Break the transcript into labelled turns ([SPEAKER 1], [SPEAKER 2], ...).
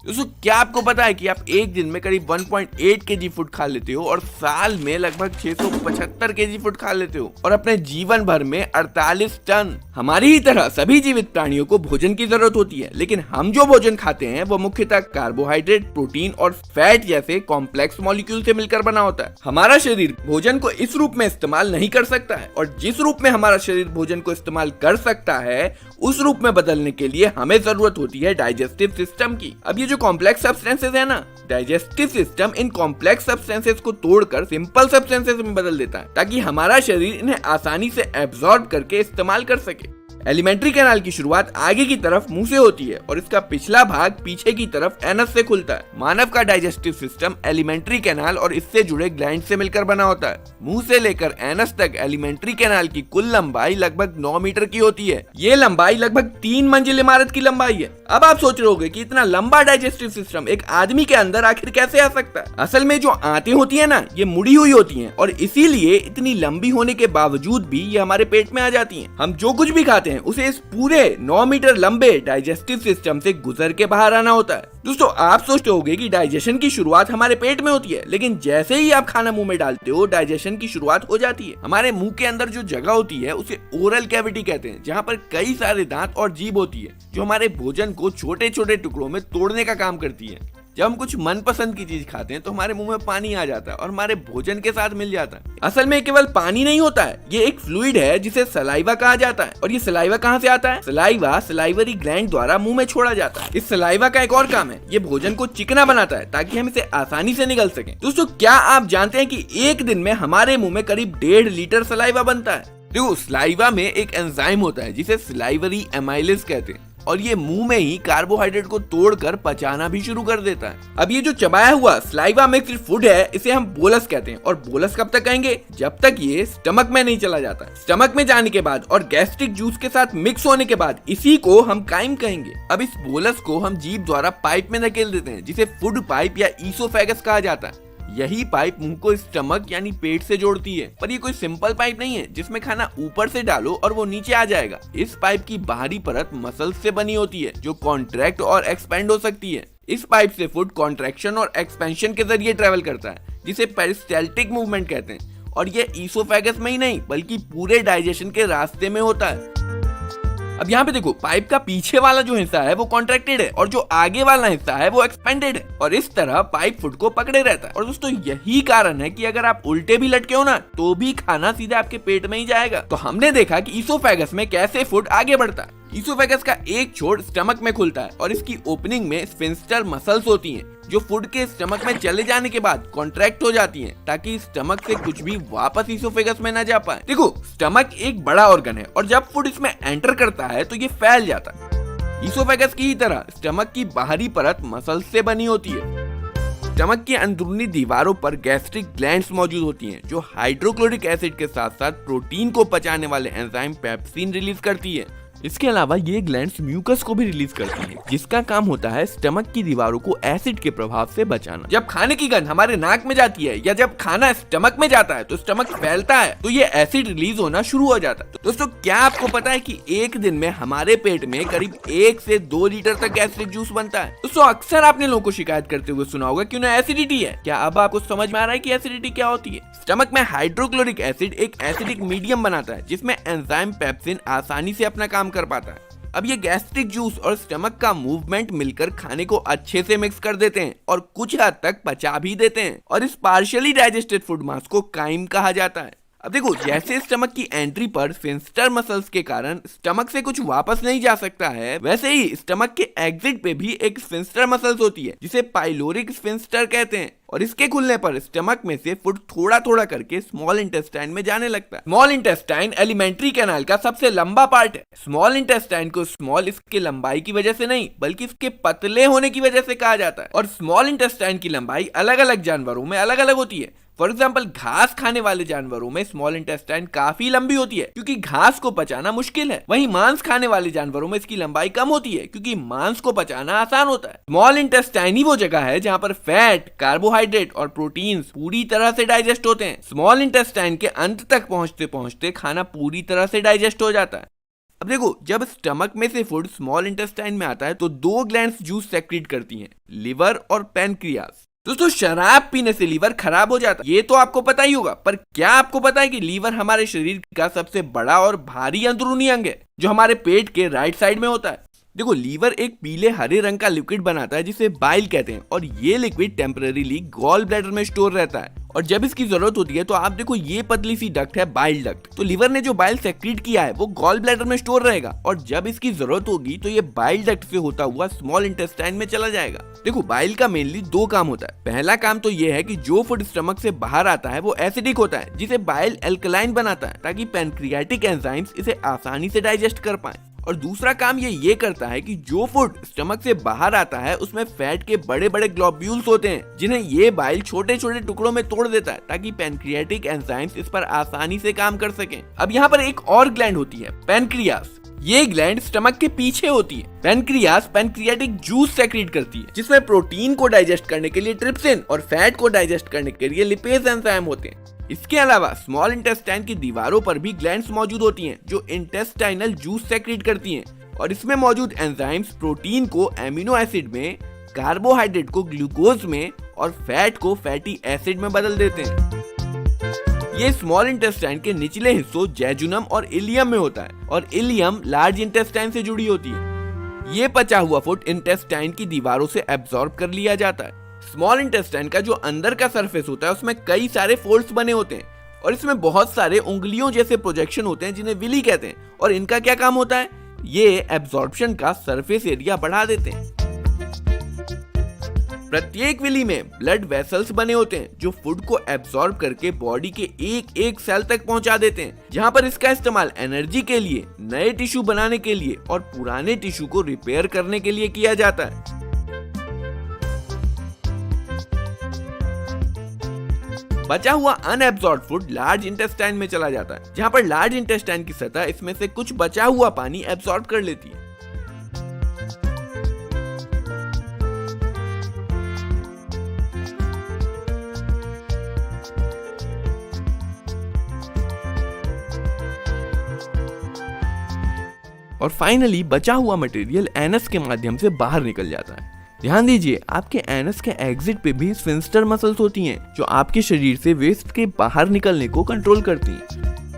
[SPEAKER 1] दोस्तों क्या आपको पता है कि आप एक दिन में करीब 1.8 केजी फूड खा लेते हो और साल में लगभग 675 केजी फूड खा लेते हो और अपने जीवन भर में 48 टन। हमारी ही तरह सभी जीवित प्राणियों को भोजन की जरूरत होती है, लेकिन हम जो भोजन खाते हैं वो मुख्यतः कार्बोहाइड्रेट, प्रोटीन और फैट जैसे कॉम्प्लेक्स मॉलिक्यूल से मिलकर बना होता है। हमारा शरीर भोजन को इस रूप में इस्तेमाल नहीं कर सकता है और जिस रूप में हमारा शरीर भोजन को इस्तेमाल कर सकता है उस रूप में बदलने के लिए हमें जरूरत होती है डाइजेस्टिव सिस्टम की। अब ये जो कॉम्प्लेक्स सब्सटेंसेस है ना, digestive system in complex substances को तोड़कर सिंपल सब्सटेंसेस में बदल देता है ताकि हमारा शरीर इन्हें आसानी से एब्जॉर्ब करके इस्तेमाल कर सके। एलिमेंट्री कैनाल की शुरुआत आगे की तरफ मुंह से होती है और इसका पिछला भाग पीछे की तरफ एनस से खुलता है। मानव का डाइजेस्टिव सिस्टम एलिमेंट्री कैनाल और इससे जुड़े ग्लैंड से मिलकर बना होता है। मुंह से लेकर एनस तक एलिमेंट्री कैनाल की कुल लंबाई लगभग 9 मीटर की होती है। ये लंबाई लगभग 3 मंजिल इमारत की लंबाई है। अब आप सोच रहे होंगे कि इतना लंबा डाइजेस्टिव सिस्टम एक आदमी के अंदर आखिर कैसे आ सकता है। असल में जो आंतें होती है ना, ये मुड़ी हुई होती हैं और इसीलिए इतनी लंबी होने के बावजूद भी ये हमारे पेट में आ जाती हैं। हम जो कुछ भी खाते हैं उसे इस पूरे 9 मीटर लंबे डाइजेस्टिव सिस्टम से गुजर के बाहर आना होता है। दोस्तों आप सोचते होंगे कि डाइजेशन की शुरुआत हमारे पेट में होती है, लेकिन जैसे ही आप खाना मुंह में डालते हो डाइजेशन की शुरुआत हो जाती है। हमारे मुंह के अंदर जो जगह होती है उसे ओरल कैविटी कहते हैं, जहाँ पर कई सारे दांत और जीभ होती है जो हमारे भोजन को छोटे छोटे टुकड़ों में तोड़ने का काम करती है। जब हम कुछ मनपसंद की चीज खाते हैं तो हमारे मुंह में पानी आ जाता है और हमारे भोजन के साथ मिल जाता है। असल में केवल पानी नहीं होता है, ये एक फ्लूइड है जिसे सलाइवा कहा जाता है। और ये सलाइवा कहाँ से आता है? सलाइवा सलाइवरी ग्लैंड द्वारा मुंह में छोड़ा जाता है। इस सलाइवा का एक और काम है, ये भोजन को चिकना बनाता है ताकि हम इसे आसानी से निगल सकें। दोस्तों क्या आप जानते हैं कि एक दिन में हमारे मुंह में करीब 1.5 लीटर सलाइवा बनता है? देखो सलाइवा में एक एंजाइम होता है जिसे सलाइवरी एमाइलेज कहते हैं और ये मुंह में ही कार्बोहाइड्रेट को तोड़कर पचाना भी शुरू कर देता है। अब ये जो चबाया हुआ सलाइवा मिक्स्ड फूड है इसे हम बोलस कहते हैं और बोलस कब तक कहेंगे? जब तक ये स्टमक में नहीं चला जाता। स्टमक में जाने के बाद और गैस्ट्रिक जूस के साथ मिक्स होने के बाद इसी को हम काइम कहेंगे। अब इस बोलस को हम जीभ द्वारा पाइप में धकेल देते हैं जिसे फूड पाइप या ईसोफेगस कहा जाता है। यही पाइप मुंह को स्टमक यानी पेट से जोड़ती है, पर ये कोई सिंपल पाइप नहीं है जिसमें खाना ऊपर से डालो और वो नीचे आ जाएगा। इस पाइप की बाहरी परत मसल्स से बनी होती है जो कॉन्ट्रैक्ट और एक्सपेंड हो सकती है। इस पाइप से फूड कॉन्ट्रैक्शन और एक्सपेंशन के जरिए ट्रेवल करता है जिसे पेरिस्टाल्टिक मूवमेंट कहते हैं और ये ईसोफेगस में ही नहीं बल्कि पूरे डाइजेशन के रास्ते में होता है। अब यहाँ पे देखो, पाइप का पीछे वाला जो हिस्सा है वो कॉन्ट्रैक्टेड है और जो आगे वाला हिस्सा है वो एक्सपेंडेड है और इस तरह पाइप फूड को पकड़े रहता है। और दोस्तों यही कारण है कि अगर आप उल्टे भी लटके हो ना तो भी खाना सीधा आपके पेट में ही जाएगा। तो हमने देखा कि ईसोफेगस में कैसे फूड आगे बढ़ता है। ईसोफेगस का एक छोर स्टमक में खुलता है और इसकी ओपनिंग में स्फिंक्टर मसल्स होती हैं जो फूड के स्टमक में चले जाने के बाद कॉन्ट्रैक्ट हो जाती हैं ताकि स्टमक से कुछ भी वापस ईसोफेगस में न जा पाए। देखो स्टमक एक बड़ा ऑर्गन है और जब फूड इसमें एंटर करता है तो ये फैल जाता है। ईसोफेगस की ही तरह स्टमक की बाहरी परत मसल्स से बनी होती है। स्टमक की अंदरूनी दीवारों पर गैस्ट्रिक ग्लैंड्स मौजूद होती हैं जो हाइड्रोक्लोरिक एसिड के साथ साथ प्रोटीन को पचाने वाले एंजाइम पेप्सिन रिलीज करती है। इसके अलावा ये ग्लैंड्स म्यूकस को भी रिलीज करती हैं जिसका काम होता है स्टमक की दीवारों को एसिड के प्रभाव से बचाना। जब खाने की गंध हमारे नाक में जाती है या जब खाना स्टमक में जाता है तो स्टमक फैलता है तो ये एसिड रिलीज होना शुरू हो जाता है। तो दोस्तों क्या आपको पता है कि एक दिन में हमारे पेट में करीब 1 से 2 लीटर तक गैस्ट्रिक जूस बनता है? दोस्तों अक्सर आपने लोगों को शिकायत करते हुए सुना होगा कि उन्हें एसिडिटी है। क्या अब आपको समझ में आ रहा है कि एसिडिटी क्या होती है? स्टमक में हाइड्रोक्लोरिक एसिड एक एसिडिक मीडियम बनाता है जिसमें एंजाइम पेप्सिन आसानी से अपना काम कर पाता है। अब ये गैस्ट्रिक जूस और स्टमक का मूवमेंट मिलकर खाने को अच्छे से मिक्स कर देते हैं और कुछ हद तक पचा भी देते हैं और इस पार्शियली डाइजेस्टेड फूड मास को काइम कहा जाता है। अब देखो जैसे स्टमक की एंट्री पर स्फिंक्टर मसल्स के कारण स्टमक से कुछ वापस नहीं जा सकता है, वैसे ही स्टमक के एग्जिट पे भी एक स्फिंक्टर मसल्स होती है जिसे पाइलोरिक स्फिंक्टर कहते हैं और इसके खुलने पर स्टमक में से फूड थोड़ा थोड़ा करके स्मॉल इंटेस्टाइन में जाने लगता है। स्मॉल इंटेस्टाइन एलिमेंट्री कैनाल का सबसे लंबा पार्ट है। स्मॉल इंटेस्टाइन को स्मॉल इसके लंबाई की वजह से नहीं बल्कि इसके पतले होने की वजह से कहा जाता है और स्मॉल इंटेस्टाइन की लंबाई अलग अलग जानवरों में अलग अलग होती है। फॉर एग्जाम्पल घास खाने वाले जानवरों में स्मॉल इंटेस्टाइन काफी लंबी होती है क्योंकि घास को पचाना मुश्किल है। वहीं मांस खाने वाले जानवरों में इसकी लंबाई कम होती है क्योंकि मांस को पचाना आसान होता है। स्मॉल इंटेस्टाइन ही वो जगह है जहाँ पर फैट, कार्बोहाइड्रेट और प्रोटीन्स पूरी तरह से डाइजेस्ट होते हैं। स्मॉल इंटेस्टाइन के अंत तक पहुंचते पहुंचते खाना पूरी तरह से डाइजेस्ट हो जाता है। अब देखो, जब स्टमक में से फूड स्मॉल इंटेस्टाइन में आता है तो दो ग्लैंड्स जूस सेक्रेट करती हैं, लिवर और पैनक्रियास। दोस्तों, शराब पीने से लीवर खराब हो जाता है, ये तो आपको पता ही होगा, पर क्या आपको पता है कि लीवर हमारे शरीर का सबसे बड़ा और भारी अंदरूनी अंग है, जो हमारे पेट के राइट साइड में होता है। देखो, लीवर एक पीले हरे रंग का लिक्विड बनाता है जिसे बाइल कहते हैं, और ये लिक्विड टेम्परेरीली गॉल ब्लैडर में स्टोर रहता है, और जब इसकी जरूरत होती है तो आप देखो ये पतली सी डक्ट है बाइल डक्ट। तो लीवर ने जो बाइल सेक्रेट किया है वो गॉल ब्लैडर में स्टोर रहेगा, और जब इसकी जरूरत होगी तो ये बाइल डक्ट से होता हुआ स्मॉल इंटेस्टाइन में चला जाएगा। देखो, बाइल का मेनली दो काम होता है। पहला काम तो ये है कि जो फूड स्टमक से बाहर आता है वो एसिडिक होता है, जिसे बाइल एल्कलाइन बनाता है ताकि पैनक्रियाटिक एंजाइम्स इसे आसानी से डाइजेस्ट कर पाए। और दूसरा काम ये करता है कि जो फूड स्टमक से बाहर आता है उसमें फैट के बड़े बड़े ग्लोब्यूल्स होते हैं, जिन्हें ये बाइल छोटे छोटे टुकड़ों में तोड़ देता है ताकि पैनक्रियाटिक एंजाइम्स इस पर आसानी से काम कर सकें। अब यहाँ पर एक और ग्लैंड होती है, पैनक्रियास। ये ग्लैंड स्टमक के पीछे होती है। पैनक्रियास पैनक्रियाटिक जूस सेक्रेट करती है, जिसमें प्रोटीन को डाइजेस्ट करने के लिए ट्रिप्सिन और फैट को डाइजेस्ट करने के लिए लिपेज एंजाइम होते हैं। इसके अलावा स्मॉल इंटेस्टाइन की दीवारों पर भी ग्लैंड्स मौजूद होती हैं जो इंटेस्टाइनल जूस सेक्रेट करती हैं, और इसमें मौजूद एंजाइम्स प्रोटीन को एमिनो एसिड में, कार्बोहाइड्रेट को ग्लूकोज में और फैट को फैटी एसिड में बदल देते हैं। ये स्मॉल इंटेस्टाइन के निचले हिस्सों जेजुनम और इलियम में होता है, और इलियम लार्ज इंटेस्टाइन से जुड़ी होती है। ये पचा हुआ फूड इंटेस्टाइन की दीवारों से एब्जॉर्ब कर लिया जाता है। स्मॉल इंटेस्टाइन का जो अंदर का सरफेस होता है उसमें कई सारे फोल्ड्स बने होते हैं, और इसमें बहुत सारे उंगलियों जैसे प्रोजेक्शन होते हैं जिन्हें विली कहते हैं, और इनका क्या काम होता है, ये एब्जॉर्प्शन का सरफेस एरिया बढ़ा देते हैं। प्रत्येक विली में ब्लड वेसल्स बने होते हैं जो फूड को एब्जॉर्ब करके बॉडी के एक एक सेल तक पहुंचा देते हैं, जहां पर इसका इस्तेमाल एनर्जी के लिए, नए टिश्यू बनाने के लिए और पुराने टिश्यू को रिपेयर करने के लिए किया जाता है। बचा हुआ अनएब्सॉर्ब्ड फूड लार्ज इंटेस्टाइन में चला जाता है, जहां पर लार्ज इंटेस्टाइन की सतह इसमें से कुछ बचा हुआ पानी एब्सॉर्ब कर लेती है। और फाइनली बचा हुआ मटेरियल एनस के माध्यम से बाहर निकल जाता है। ध्यान दीजिए, आपके एनस के एग्जिट पे भी स्फिंक्टर मसल्स होती हैं जो आपके शरीर से वेस्ट के बाहर निकलने को कंट्रोल करती हैं।